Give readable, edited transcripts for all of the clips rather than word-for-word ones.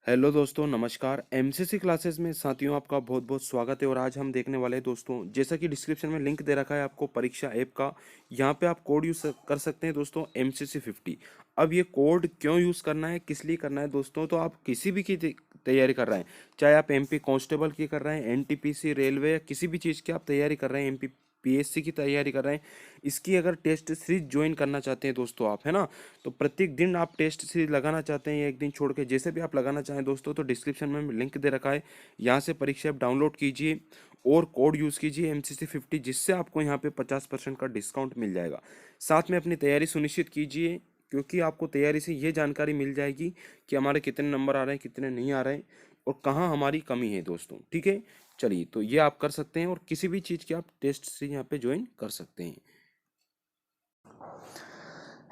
Hello दोस्तों, नमस्कार। MCC classes में साथियों आपका बहुत बहुत स्वागत है। और आज हम देखने वाले हैं दोस्तों, जैसा कि डिस्क्रिप्शन में लिंक दे रखा है आपको परीक्षा ऐप का, यहाँ पे आप कोड यूज़ कर सकते हैं दोस्तों, MCC50। अब ये कोड क्यों यूज़ करना है, किस लिए करना है दोस्तों, तो आप किसी भी की तैयारी कर रहे हैं, चाहे आप MP कांस्टेबल की कर रहे हैं, NTPC, रेलवे, या किसी भी चीज़ की आप तैयारी कर रहे हैं, MP PSC की तैयारी कर रहे हैं, इसकी अगर टेस्ट सीरीज ज्वाइन करना चाहते हैं दोस्तों आप, है ना, तो प्रत्येक दिन आप टेस्ट सीरीज लगाना चाहते हैं या एक दिन छोड़ के, जैसे भी आप लगाना चाहें दोस्तों, तो डिस्क्रिप्शन में लिंक दे रखा है, यहाँ से परीक्षा ऐप डाउनलोड कीजिए और कोड यूज़ कीजिए MCC50, जिससे आपको यहाँ पे 50% का डिस्काउंट मिल जाएगा। साथ में अपनी तैयारी सुनिश्चित कीजिए, क्योंकि आपको तैयारी से ये जानकारी मिल जाएगी कि हमारे कितने नंबर आ रहे हैं, कितने नहीं आ रहे हैं, और कहाँ हमारी कमी है दोस्तों। ठीक है, चलिए, तो ये आप कर सकते हैं और किसी भी चीज़ के आप टेस्ट से यहाँ पे ज्वाइन कर सकते हैं।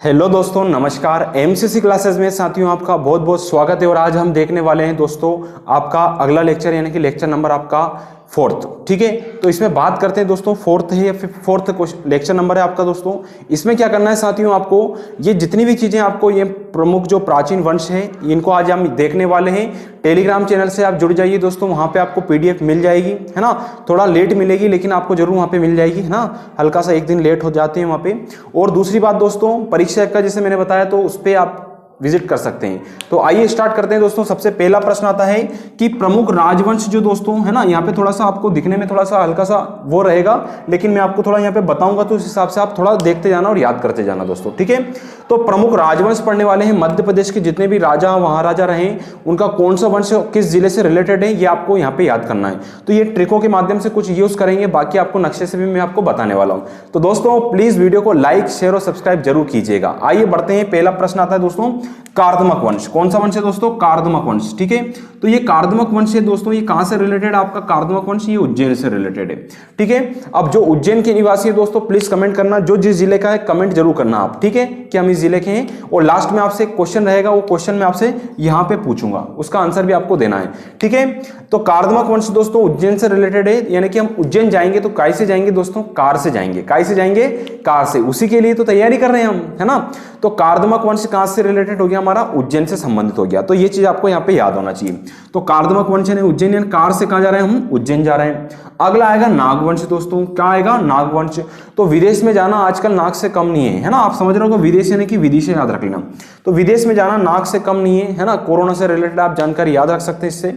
हेलो दोस्तों, नमस्कार। एमसीसी क्लासेस में साथियों आपका बहुत बहुत स्वागत है। और आज हम देखने वाले हैं दोस्तों आपका अगला लेक्चर, यानी कि लेक्चर नंबर आपका 4th। ठीक है, तो इसमें बात करते हैं दोस्तों 4th है या फिर 4th लेक्चर नंबर है आपका दोस्तों। इसमें क्या करना है साथियों, आपको ये जितनी भी चीजें आपको ये प्रमुख जो प्राचीन वंश है, इनको आज हम देखने वाले हैं। टेलीग्राम चैनल से आप जुड़ जाइए दोस्तों, वहां पे आपको PDF मिल जाएगी, है ना। थोड़ा लेट मिलेगी लेकिन आपको जरूर वहां पे मिल जाएगी, है ना। हल्का सा एक दिन लेट हो जाते हैं वहां पे। और दूसरी बात दोस्तों, परीक्षा का जैसे मैंने बताया, तो उस पर आप विजिट कर सकते हैं। तो आइए स्टार्ट करते हैं दोस्तों। सबसे पहला प्रश्न आता है कि प्रमुख राजवंश जो दोस्तों, है ना, यहाँ पे थोड़ा सा आपको दिखने में थोड़ा सा हल्का सा वो रहेगा, लेकिन मैं आपको थोड़ा यहाँ पे बताऊंगा, तो उस हिसाब से आप थोड़ा देखते जाना और याद करते जाना दोस्तों। ठीक है, तो प्रमुख राजवंश पढ़ने वाले हैं। मध्य प्रदेश के जितने भी राजा महाराजा रहे, उनका कौन सा वंश किस जिले से रिलेटेड है, ये आपको यहाँ पे याद करना है। तो ये ट्रिकों के माध्यम से कुछ यूज करेंगे, बाकी आपको नक्शे से भी मैं आपको बताने वाला हूँ। तो दोस्तों प्लीज वीडियो को लाइक, शेयर और सब्सक्राइब जरूर कीजिएगा। आइए बढ़ते हैं। पहला प्रश्न आता है दोस्तों, कार्दमक वंश। कौन सा वंश है दोस्तों? कार्दमक वंश। ठीक है, तो ये कार्दमक वंश है दोस्तों, ये कहां से रिलेटेड है आपका कार्दमक वंश? ये उज्जैन से रिलेटेड है। ठीक है, अब जो उज्जैन के निवासी है दोस्तों, प्लीज कमेंट करना, जो जिस जिले का है कमेंट जरूर करना आप। ठीक है, कि हम इस जिले के हैं। और लास्ट में आपसे क्वेश्चन रहेगा, वो क्वेश्चन मैं आपसे यहां पे पूछूंगा, उसका आंसर भी आपको देना है। ठीक है, तो कार्दमक वंश दोस्तों उज्जैन से रिलेटेड है, यानी कि हम उज्जैन जाएंगे तो काय से जाएंगे दोस्तों? कार से जाएंगे। काय से जाएंगे? कार से। उसी के लिए तो तैयारी कर रहे हैं हम, है ना। तो कार्दमक वंश कहां से रिलेटेड हो गया? हमारा उज्जैन से संबंधित हो गया। तो ये चीज आपको यहाँ पे याद होना चाहिए। तो कार्दमक वंश है उज्जैन, कार से कहां जा रहे हैं हम? उज्जैन जा रहे हैं। अगला आएगा नागवंश दोस्तों। क्या आएगा? नागवंश। तो विदेश में जाना आजकल नाग से कम नहीं है ना। आप समझ रहे हो, विदेश यानी कि विदिशा याद रख लेना। तो विदेश में जाना नाग से कम नहीं है ना। कोरोना से रिलेटेड आप जानकारी याद रख सकते हैं इससे।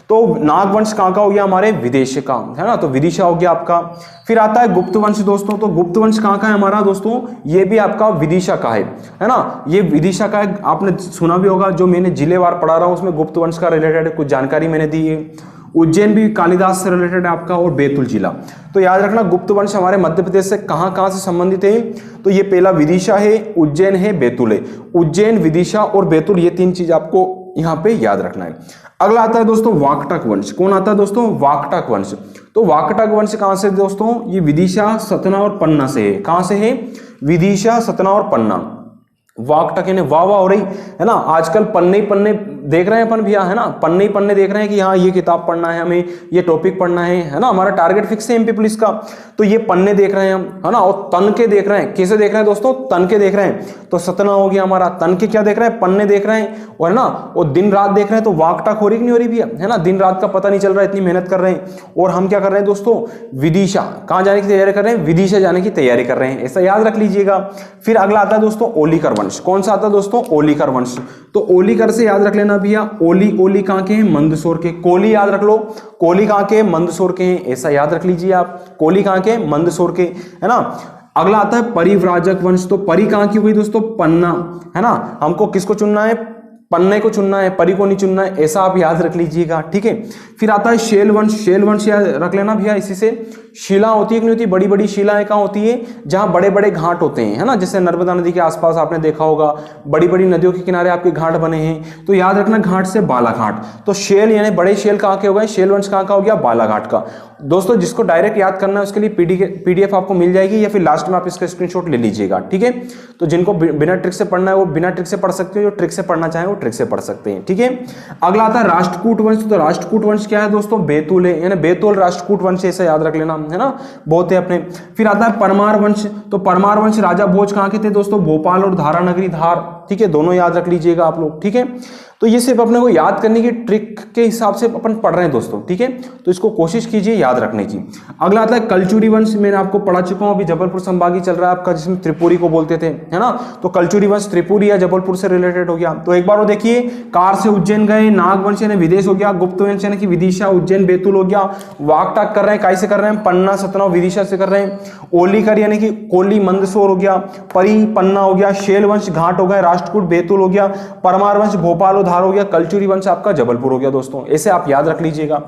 तो नागवंश कहां का हो गया? हमारे विदेश का, है ना। तो विदिशा हो गया आपका। फिर आता है गुप्त वंश दोस्तों। तो गुप्त वंश कहां का है हमारा दोस्तों? ये भी आपका विदिशा का है ना। ये विदिशा का है। आपने सुना भी होगा, जो मैंने जिलेवार पढ़ा रहा हूं उसमें गुप्त वंश का रिलेटेड कुछ जानकारी मैंने दी है। उज्जैन भी कालिदास से रिलेटेड है आपका, और बैतूल जिला। तो याद रखना, गुप्त वंश हमारे मध्य प्रदेश से कहां से संबंधित है? तो ये पहला विदिशा है, उज्जैन है, बैतूल है। उज्जैन, विदिशा और बैतूल, ये तीन चीज आपको यहां पे याद रखना है। अगला आता है दोस्तों वाकटक वंश। कौन आता है दोस्तों? वाकटक वंश। तो वाकटक वंश कहां से दोस्तों? ये विदिशा, सतना और पन्ना से है। कहां से है? विदिशा, सतना और पन्ना। वाकटक यानी वाह वाह हो रही है ना। आजकल पन्ने ही पन्ने देख रहे हैं अपन भैया, है ना। पन्ने ही पन्ने देख रहे हैं कि हाँ ये किताब पढ़ना है हमें, ये टॉपिक पढ़ना है ना। हमारा टारगेट फिक्स है MP पुलिस का। तो ये पन्ने देख रहे हैं हम, है ना। और तन के देख रहे हैं। कैसे देख रहे हैं दोस्तों? तन के देख रहे हैं। तो सतना हो गया हमारा। तन के क्या देख रहे हैं? पन्ने देख रहे हैं, और ना और दिन रात देख रहे हैं। तो वाकटक हो रही कि नहीं हो रही भैया, है ना। दिन रात का पता नहीं चल रहा है, इतनी मेहनत कर रहे हैं। और हम क्या कर रहे हैं दोस्तों? विदिशा। कहां जाने की तैयारी कर रहे हैं? विदिशा जाने की तैयारी कर रहे हैं, ऐसा याद रख लीजिएगा। फिर अगला आता है दोस्तों ओलिकर वंश। कौन सा आता है दोस्तों? ओलिकर वंश। तो ओलिकर से याद रख लेना भैया, ओली कहां के हैं? मंदसौर के। कोली याद रख लो, कोली कहां के? मंदसौर के हैं, ऐसा याद रख लीजिए आप। कोली कहां के? मंदसौर के, है ना। अगला आता है परिव्राजक वंश। तो परी कहां की हुई दोस्तों? पन्ना, है ना। हमको किसको चुनना है? पन्ने को चुनना है, परी को नहीं चुनना है, ऐसा आप याद रख लीजिएगा। ठीक है, फिर आता है शैल वंश। शैल वंश याद रख लेना भैया, इसी से शिला होती है कि नहीं होती? बड़ी बड़ी शिलाएं कहाँ होती है? जहां बड़े बड़े घाट होते हैं, है ना। जैसे नर्मदा नदी के आसपास आपने देखा होगा, बड़ी बड़ी नदियों के किनारे आपके घाट बने हैं। तो याद रखना, घाट से बालाघाट। तो शैल यानी बड़े शैल कहाँ के हो गए? शैल वंश कहाँ का हो गया? बालाघाट का। दोस्तों जिसको डायरेक्ट याद करना है उसके लिए PDF आपको मिल जाएगी, या फिर लास्ट में आप इसका स्क्रीनशॉट ले लीजिएगा। ठीक है, तो जिनको बिना ट्रिक से पढ़ना है वो बिना ट्रिक से पढ़ सकते हो, जो ट्रिक से पढ़ना चाहे वो ट्रिक से पढ़ सकते हैं। ठीक है, अगला आता है राष्ट्रकूट वंश। तो राष्ट्रकूट वंश क्या है दोस्तों? बैतूल है, यानी बैतूल राष्ट्रकूट वंश, ऐसा याद रख लेना, है ना। बहुत है अपने। फिर आता है परमार वंश। तो परमार वंश राजा भोज कहाँ के थे दोस्तों? भोपाल और धारा नगरी, धार। ठीक है, दोनों याद रख लीजिएगा आप लोग। ठीक है, तो ये सिर्फ अपने को याद करने की ट्रिक के हिसाब से अपन पढ़ रहे हैं दोस्तों, ठीक है। तो इसको कोशिश कीजिए याद रखने की। अगला आता है कलचुरी वंश, मैंने आपको पढ़ा चुका हूं, अभी जबलपुर संभागी चल रहा है आपका, जिसमें त्रिपुरी को बोलते थे, है ना। तो कलचुरी वंश त्रिपुरी या जबलपुर से रिलेटेड हो गया। तो एक बार वो देखिए, कार से उज्जैन गए, नाग वंश यानी विदेश हो गया, गुप्त वंश यानी कि विदिशा, उज्जैन, बैतूल हो गया। वाक टाक कर रहे हैं, कैसे कर रहे हैं, पन्ना सतना विदिशा से कर रहे हैं। ओलीकर यानी कि कोली मंदसौर हो गया, परी पन्ना हो गया, शैल वंश घाट हो गया, राष्ट्रकूट बैतूल हो गया, परमार वंश भोपाल और धार हो गया, कलचुरी वंश आपका जबलपुर हो गया दोस्तों। ऐसे आप याद रख लीजिएगा।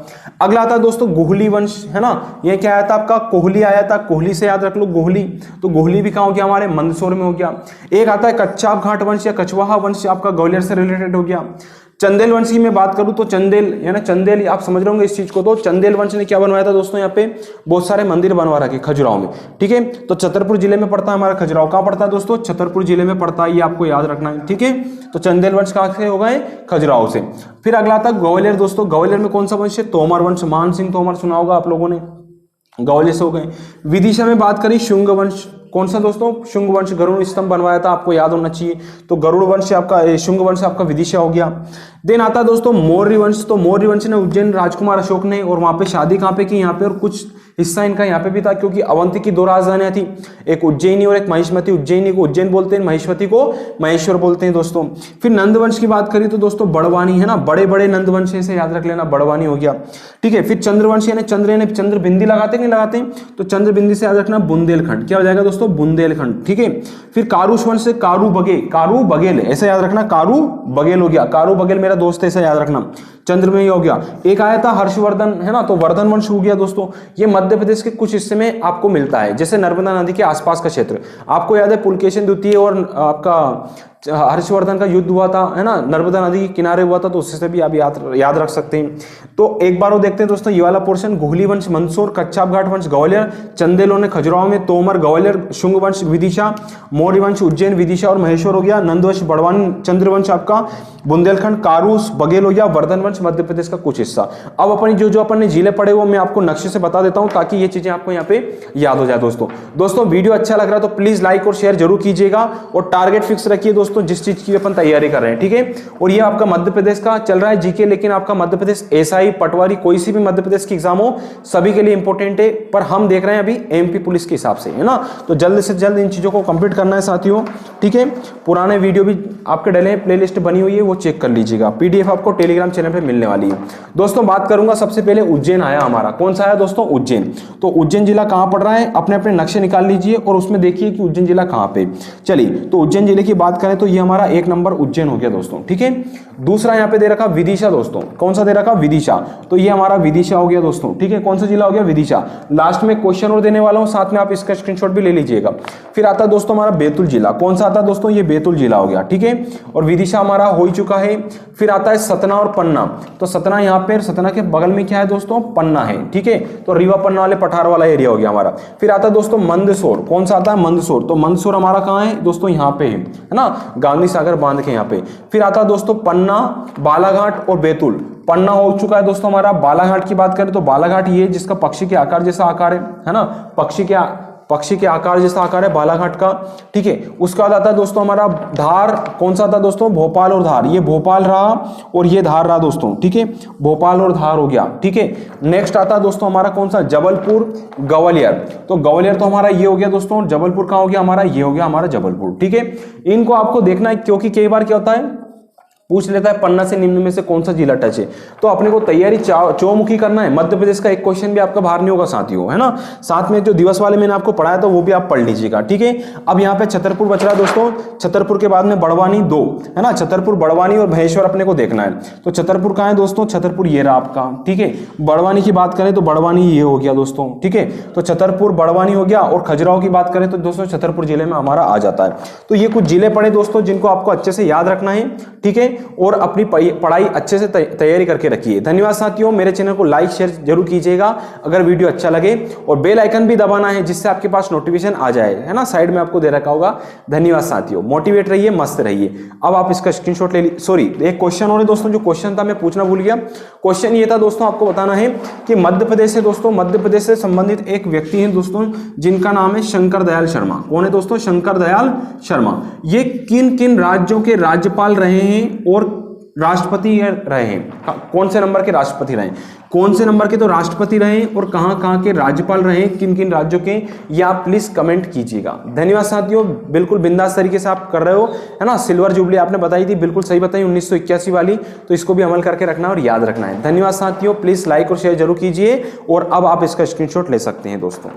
अगला आता है दोस्तों गोहली वंश, है ना। ये क्या आया था आपका, कोहली आया था, कोहली से याद रख लो गोहली। तो गोहली भी कहां हो गया, हमारे मंदसौर में हो गया। एक आता है कच्चाप घाट वंश या कछवाहा वंश, आपका ग्वालियर से रिलेटेड हो गया। चंदेल वंश की मैं बात करूं तो चंदेल यानी चंदेल, आप समझ रहे होंगे इस चीज को। तो चंदेल वंश ने क्या बनवाया था दोस्तों, यहाँ पे बहुत सारे मंदिर बनवा रखे खजुराहो में, ठीक है। तो छतरपुर जिले में पड़ता है हमारा खजुराहो। कहां पड़ता है दोस्तों, छतरपुर जिले में पड़ता है, ये आपको याद रखना है, ठीक है। तो चंदेल वंश कहां से हो गए, खजुराहो से। फिर अगला था ग्वालियर दोस्तों। ग्वालियर में कौन सा वंश है, तोमर वंश, मान सिंह तोमर सुना होगा आप लोगों ने, ग्वालियर से हो गए। विदिशा में बात करी शुंग वंश, कौन सा दोस्तों, शुंग वंश, गरुड़ स्तंभ बनवाया था, आपको याद होना चाहिए। तो गरुड़ वंश आपका, शुंग वंश आपका विदिशा हो गया। देन आता है दोस्तों मौर्य वंश। तो मौर्य वंश ने उज्जैन राजकुमार अशोक ने, और वहां पे शादी कहां पे की, यहाँ पे, और कुछ हिस्सा इनका यहाँ पे भी था, क्योंकि अवंती की दो राजधानियां थी, एक उज्जैनी और एक महिष्मती। उज्जैनी को उज्जैन बोलते हैं, महिष्मती को महेश्वर बोलते हैं दोस्तों। फिर नंद वंश की बात करी तो दोस्तों बड़वानी, है ना, बड़े बड़े नंद वंश से याद रख लेना, बड़वानी हो गया, ठीक है। फिर चंद्रवंश यानी चंद्र बिंदी लगाते कि नहीं लगाते, तो चंद्र बिंदी से याद रखना बुंदेलखंड, क्या हो जाएगा दोस्तों, बुंदेलखंड, ठीक है। फिर कारुष वंश से कारू बघेल, ऐसा याद रखना, कारू बघेल हो गया, कारू बघेल मेरा दोस्त है, ऐसा याद रखना, चंद्र में ही हो गया। एक आया था हर्षवर्धन, है ना, तो वर्धन वंश हो गया दोस्तों। ये मध्य प्रदेश के कुछ हिस्से में आपको मिलता है, जैसे नर्मदा नदी के आसपास का क्षेत्र। आपको याद है पुलकेशिन द्वितीय और आपका हर्षवर्धन का युद्ध हुआ था, है ना, नर्मदा नदी के किनारे हुआ था, तो उससे भी आप याद रख सकते हैं। तो एक बार वो देखते हैं दोस्तों, ये वाला पोर्शन, गोहली वंश मंदसौर, कच्छाप घाट वंश ग्वालियर, चंदेलों ने खजुराहो में, तोमर ग्वालियर, शुंग वंश विदिशा, मौर्य वंश उज्जैन, विदिशा और महेश्वर हो गया, नंदवंश बड़वानी, चंद्रवंश आपका बुंदेलखंड, कारूस बघेल हो गया, वर्धन वंश मध्य प्रदेश का कुछ हिस्सा। अब अपनी जो अपन ने जिले पढ़े वो मैं आपको नक्शे से बता देता हूं, ताकि ये चीजें आपको यहाँ पे याद हो जाए दोस्तों। वीडियो अच्छा लग रहा है तो प्लीज लाइक और शेयर जरूर कीजिएगा, और टारगेट फिक्स रखिए दोस्तों, जिस चीज की अपन तैयारी कर रहे हैं, ठीक है। और ये आपका मध्य प्रदेश का चल रहा है जीके, लेकिन आपका मध्य प्रदेश एसआई, पटवारी, कोई सी भी मध्य प्रदेश की एग्जाम हो, सभी के लिए इंपॉर्टेंट है। पर हम देख रहे हैं अभी एमपी पुलिस के हिसाब से, है ना। तो जल्द से जल्द इन चीजों को कंप्लीट करना है साथियों, ठीक है। पुराने वीडियो भी आपके डले हैं, प्लेलिस्ट बनी हुई है, वो चेक कर लीजिएगा। पीडीएफ आपको टेलीग्राम चैनल पे मिलने वाली है दोस्तों। बात करूंगा सबसे पहले उज्जैन आया हमारा, कौन सा आया दोस्तों, उज्जैन। तो उज्जैन जिला कहां पड़ रहा है, अपने अपने नक्शे निकाल लीजिए और उसमें देखिए कि उज्जैन जिला कहां पे। चलिए, तो उज्जैन जिले की बात करें तो ये हमारा 1 नंबर उज्जैन हो गया दोस्तों, ठीक है। दूसरा यहाँ पे दे रखा विदिशा दोस्तों, कौन सा दे रखा, विदिशा। तो ये हमारा विदिशा हो गया दोस्तों, ठीक है। कौन सा जिला हो गया, विदिशा। लास्ट में क्वेश्चन और देने वाला हूं, साथ में आप इसका स्क्रीनशॉट भी ले लीजिएगा। फिर आता है दोस्तों हमारा बैतूल जिला, कौन सा आता है दोस्तों, ये बैतूल जिला हो गया, ठीक है। और विदिशा हमारा हो ही चुका है। फिर आता है सतना और पन्ना। तो सतना यहाँ पे, सतना के बगल में क्या है दोस्तों, पन्ना है, ठीक है। तो रीवा पन्ना वाले पठार वाला एरिया हो गया हमारा। फिर आता है दोस्तों मंदसौर, कौन सा आता है, मंदसौर। तो मंदसौर हमारा कहाँ है दोस्तों, यहाँ पे है ना, गांधी सागर बांध के यहाँ पे। फिर आता है दोस्तों पन्ना, बालाघाट और बैतूल। पन्ना हो चुका है दोस्तों हमारा। बालाघाट की बात करें तो बालाघाट ये जिसका पक्षी के आकार जैसा आकार है ना, पक्षी के आकार जैसा आकार है बालाघाट का, ठीक है। उसके बाद आता है दोस्तों हमारा धार, कौन सा आता है दोस्तों, भोपाल और धार। ये भोपाल रहा और ये धार रहा दोस्तों, ठीक है। भोपाल और धार हो गया, ठीक है। नेक्स्ट आता है दोस्तों हमारा कौन सा, जबलपुर, ग्वालियर। तो ग्वालियर तो हमारा ये हो गया दोस्तों। जबलपुर कहाँ हो गया हमारा, ये हो गया हमारा जबलपुर, ठीक है। इनको आपको देखना है, क्योंकि कई बार क्या होता है, पूछ लेता है पन्ना से निम्न में से कौन सा जिला टच है। तो अपने को तैयारी चौमुखी करना है। मध्य प्रदेश का एक क्वेश्चन भी आपका बाहर नहीं होगा साथियों, है ना। साथ में जो दिवस वाले मैंने आपको पढ़ाया था वो भी आप पढ़ लीजिएगा, ठीक है। अब यहाँ पे छतरपुर बच रहा है दोस्तों। छतरपुर के बाद में बड़वानी 2, है ना। छतरपुर, बड़वानी और महेश्वर अपने को देखना है। तो छतरपुर कहाँ है दोस्तों, छतरपुर ये रहा आपका, ठीक है। बड़वानी की बात करें तो बड़वानी ये हो गया दोस्तों, ठीक है। तो छतरपुर, बड़वानी हो गया। और खजुराहो की बात करें तो दोस्तों छतरपुर जिले में हमारा आ जाता है। तो ये कुछ जिले पड़े दोस्तों, जिनको आपको अच्छे से याद रखना है, ठीक है। और अपनी पढ़ाई अच्छे से तैयारी करके रखिए। धन्यवाद साथियों। मेरे चैनल को लाइक शेयर जरूर कीजिएगा अगर वीडियो अच्छा लगे, और बेल आइकन भी दबाना है जिससे आपके पास नोटिफिकेशन आ जाए, है ना। साइड में आपको दे रखा होगा। धन्यवाद साथियों। मोटिवेट रहिए, मस्त रहिए। अब आप इसका स्क्रीनशॉट ले लीजिए। सॉरी, एक क्वेश्चन और है दोस्तों, जो क्वेश्चन था मैं पूछना भूल गया। क्वेश्चन ये था दोस्तों, आपको बताना है कि मध्य प्रदेश से दोस्तों, मध्य प्रदेश से संबंधित एक व्यक्ति है दोस्तों, जिनका नाम है शंकर दयाल शर्मा। कौन है दोस्तों, शंकर दयाल शर्मा। ये किन किन राज्यों के राज्यपाल रहे हैं और राष्ट्रपति रहे हैं, कौन से नंबर के राष्ट्रपति रहे, कौन से नंबर के तो राष्ट्रपति रहे और कहां कहां के राज्यपाल रहे, किन किन राज्यों के, ये आप प्लीज कमेंट कीजिएगा। धन्यवाद साथियों, बिल्कुल बिंदास तरीके से आप कर रहे हो, है ना। सिल्वर जुबली आपने बताई थी, बिल्कुल सही बताई 1981 वाली, तो इसको भी अमल करके रखना और याद रखना है। धन्यवाद साथियों, प्लीज लाइक और शेयर जरूर कीजिए और अब आप इसका स्क्रीनशॉट ले सकते हैं दोस्तों।